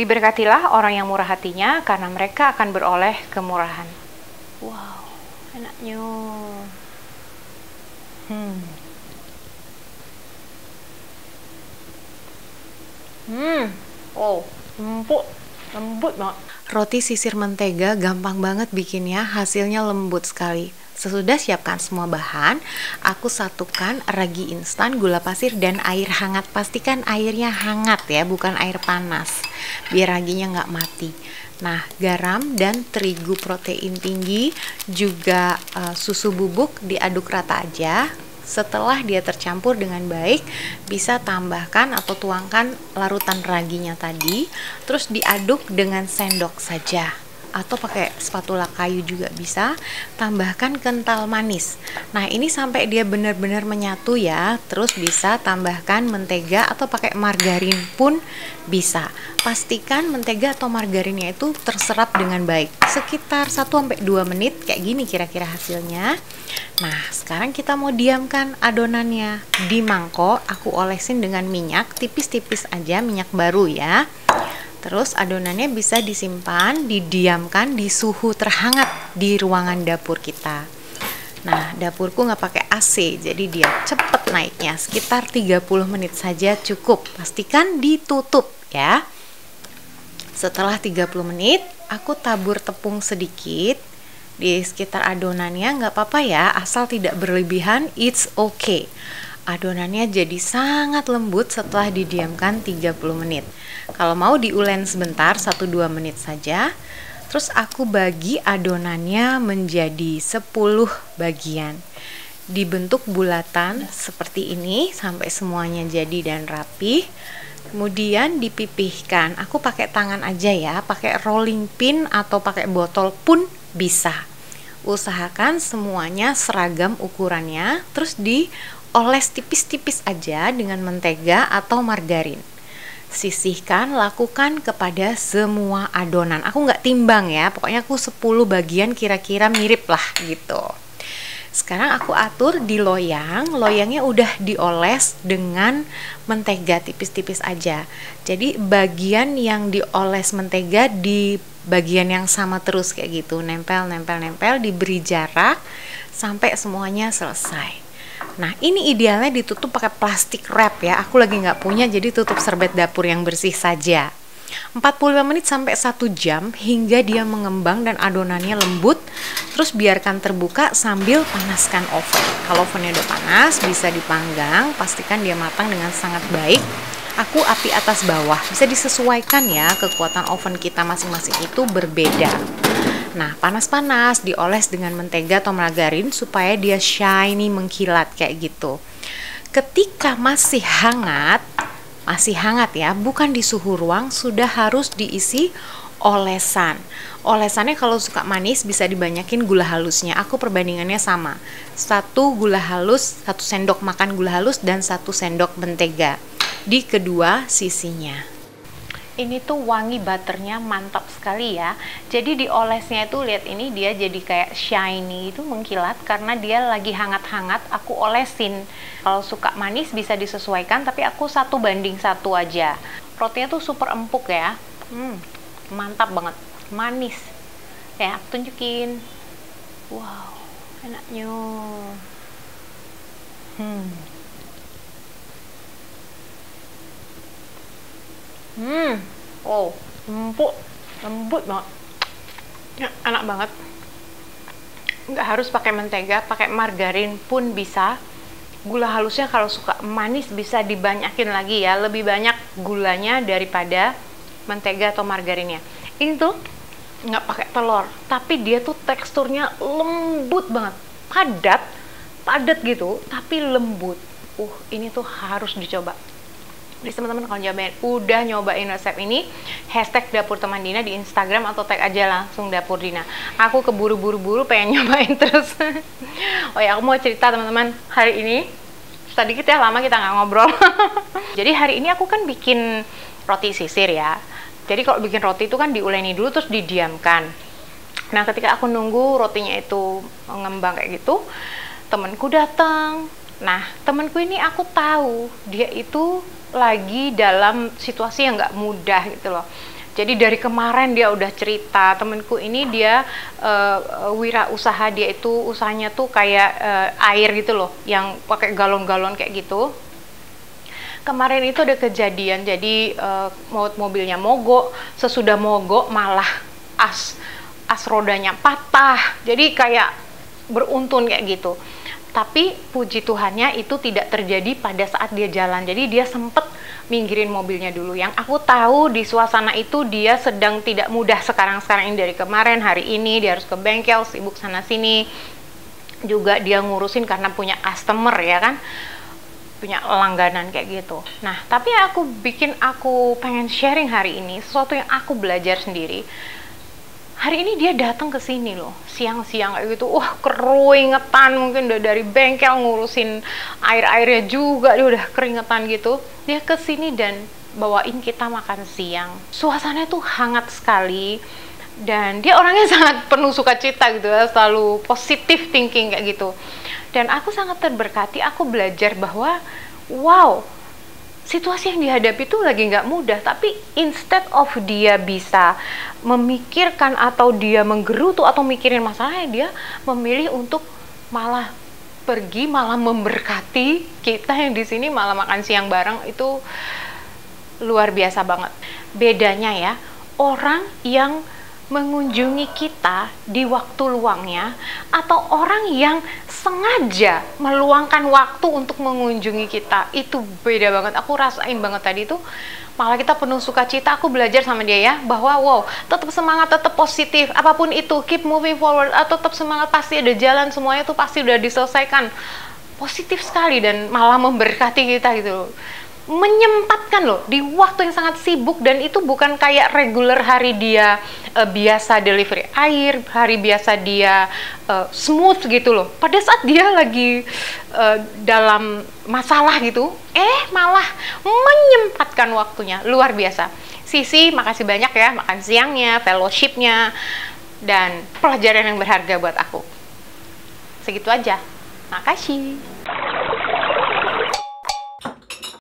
Diberkatilah orang yang murah hatinya, karena mereka akan beroleh kemurahan. Wow, enaknya. Oh, lembut banget. Roti sisir mentega gampang banget bikinnya, hasilnya lembut sekali. Sesudah siapkan semua bahan, aku satukan ragi instan, gula pasir, dan air hangat. Pastikan airnya hangat ya, bukan air panas, biar raginya nggak mati. Nah, garam dan terigu protein tinggi, juga susu bubuk diaduk rata aja. Setelah dia tercampur dengan baik, bisa tambahkan atau tuangkan larutan raginya tadi, terus diaduk dengan sendok saja, atau pakai spatula kayu juga bisa. Tambahkan kental manis. Nah, ini sampai dia benar-benar menyatu ya. Terus bisa tambahkan mentega atau pakai margarin pun bisa. Pastikan mentega atau margarinnya itu terserap dengan baik. Sekitar 1-2 menit kayak gini kira-kira hasilnya. Nah, sekarang kita mau diamkan adonannya. Di mangkok aku olesin dengan minyak, tipis-tipis aja, minyak baru ya. Terus adonannya bisa disimpan, didiamkan di suhu terhangat di ruangan dapur kita. Nah, dapurku nggak pakai AC, jadi dia cepet naiknya, sekitar 30 menit saja cukup. Pastikan ditutup ya. Setelah 30 menit, aku tabur tepung sedikit di sekitar adonannya, nggak apa-apa ya, asal tidak berlebihan, it's okay. Adonannya jadi sangat lembut setelah didiamkan 30 menit. Kalau mau diulen sebentar, 1-2 menit saja. Terus aku bagi adonannya menjadi 10 bagian. Dibentuk bulatan seperti ini sampai semuanya jadi dan rapi. Kemudian dipipihkan. Aku pakai tangan aja ya, pakai rolling pin atau pakai botol pun bisa. Usahakan semuanya seragam ukurannya, terus dioles tipis-tipis aja dengan mentega atau margarin. Sisihkan, lakukan kepada semua adonan. Aku nggak timbang ya, pokoknya aku 10 bagian kira-kira mirip lah gitu. Sekarang aku atur di loyang. Loyangnya udah dioles dengan mentega tipis-tipis aja. Jadi bagian yang dioles mentega di bagian yang sama terus kayak gitu, nempel, diberi jarak sampai semuanya selesai. Nah, ini idealnya ditutup pakai plastik wrap ya. Aku lagi nggak punya, jadi tutup serbet dapur yang bersih saja. 45 menit sampai 1 jam hingga dia mengembang dan adonannya lembut. Terus biarkan terbuka sambil panaskan oven. Kalau ovennya udah panas, bisa dipanggang. Pastikan dia matang dengan sangat baik. Aku api atas bawah, bisa disesuaikan ya, kekuatan oven kita masing-masing itu berbeda. Nah, panas-panas dioles dengan mentega atau margarin supaya dia shiny, mengkilat kayak gitu. Ketika masih hangat ya, bukan di suhu ruang, sudah harus diisi olesan. Olesannya kalau suka manis bisa dibanyakin gula halusnya. Aku perbandingannya sama, 1 gula halus, 1 sendok makan gula halus dan 1 sendok mentega di kedua sisinya. Ini tuh wangi butternya mantap sekali ya. Jadi diolesnya itu lihat, ini dia jadi kayak shiny, itu mengkilat karena dia lagi hangat-hangat aku olesin. Kalau suka manis bisa disesuaikan, tapi aku 1:1 aja. Rotinya tuh super empuk ya. Mantap banget, manis. Ya, aku tunjukin. Wow, enaknya. Oh, empuk, lembut banget. Ya, enak banget. Nggak harus pakai mentega, pakai margarin pun bisa. Gula halusnya kalau suka manis bisa dibanyakin lagi ya, lebih banyak gulanya daripada mentega atau margarinnya. Ini tuh nggak pakai telur, tapi dia tuh teksturnya lembut banget, padat gitu, tapi lembut. Ini tuh harus dicoba. Jadi teman-teman kalau udah nyobain resep ini, hashtag Dapur Teman Dina di Instagram atau tag aja langsung Dapur Dina. Aku keburu-buru pengen nyobain terus. Oh ya, aku mau cerita teman-teman, hari ini susah dikit ya, lama kita nggak ngobrol. Jadi hari ini aku kan bikin roti sisir ya. Jadi kalau bikin roti itu kan diuleni dulu terus didiamkan. Nah, ketika aku nunggu rotinya itu mengembang kayak gitu, temenku datang. Nah, temenku ini aku tahu dia itu lagi dalam situasi yang nggak mudah gitu loh. Jadi dari kemarin dia udah cerita, temenku ini dia wirausaha, dia itu usahanya tuh kayak air gitu loh, yang pakai galon-galon kayak gitu. Kemarin itu ada kejadian, jadi mobilnya mogok, sesudah mogok malah as rodanya patah, jadi kayak beruntun kayak gitu. Tapi puji Tuhannya itu tidak terjadi pada saat dia jalan, jadi dia sempet minggirin mobilnya dulu. Yang aku tahu di suasana itu dia sedang tidak mudah sekarang ini, dari kemarin, hari ini dia harus ke bengkel, sibuk sana sini, juga dia ngurusin karena punya customer ya kan, punya langganan kayak gitu. Nah, tapi aku pengen sharing hari ini sesuatu yang aku belajar sendiri. Hari ini dia datang ke sini loh, siang-siang kayak gitu. Wah, keringetan, mungkin udah dari bengkel ngurusin air-airnya juga, dia udah keringetan gitu. Dia ke sini dan bawain kita makan siang. Suasananya tuh hangat sekali, dan dia orangnya sangat penuh sukacita gitu ya, selalu positive thinking kayak gitu. Dan aku sangat terberkati, aku belajar bahwa wow, situasi yang dihadapi itu lagi nggak mudah, tapi instead of dia bisa memikirkan atau dia menggerutu atau mikirin masalahnya, dia memilih untuk malah pergi, malah memberkati kita yang di sini, malah makan siang bareng. Itu luar biasa banget. Bedanya ya, orang yang mengunjungi kita di waktu luangnya atau orang yang sengaja meluangkan waktu untuk mengunjungi kita, itu beda banget. Aku rasain banget tadi tuh, malah kita penuh sukacita. Aku belajar sama dia ya, bahwa wow, tetap semangat, tetap positif, apapun itu, keep moving forward, atau tetap semangat, pasti ada jalan, semuanya tuh pasti udah diselesaikan. Positif sekali, dan malah memberkati kita gitu, menyempatkan loh di waktu yang sangat sibuk. Dan itu bukan kayak regular hari dia biasa delivery air, hari biasa dia smooth gitu loh. Pada saat dia lagi dalam masalah gitu, malah menyempatkan waktunya. Luar biasa. Sisi, makasih banyak ya, makan siangnya, fellowshipnya, dan pelajaran yang berharga buat aku. Segitu aja. Makasih.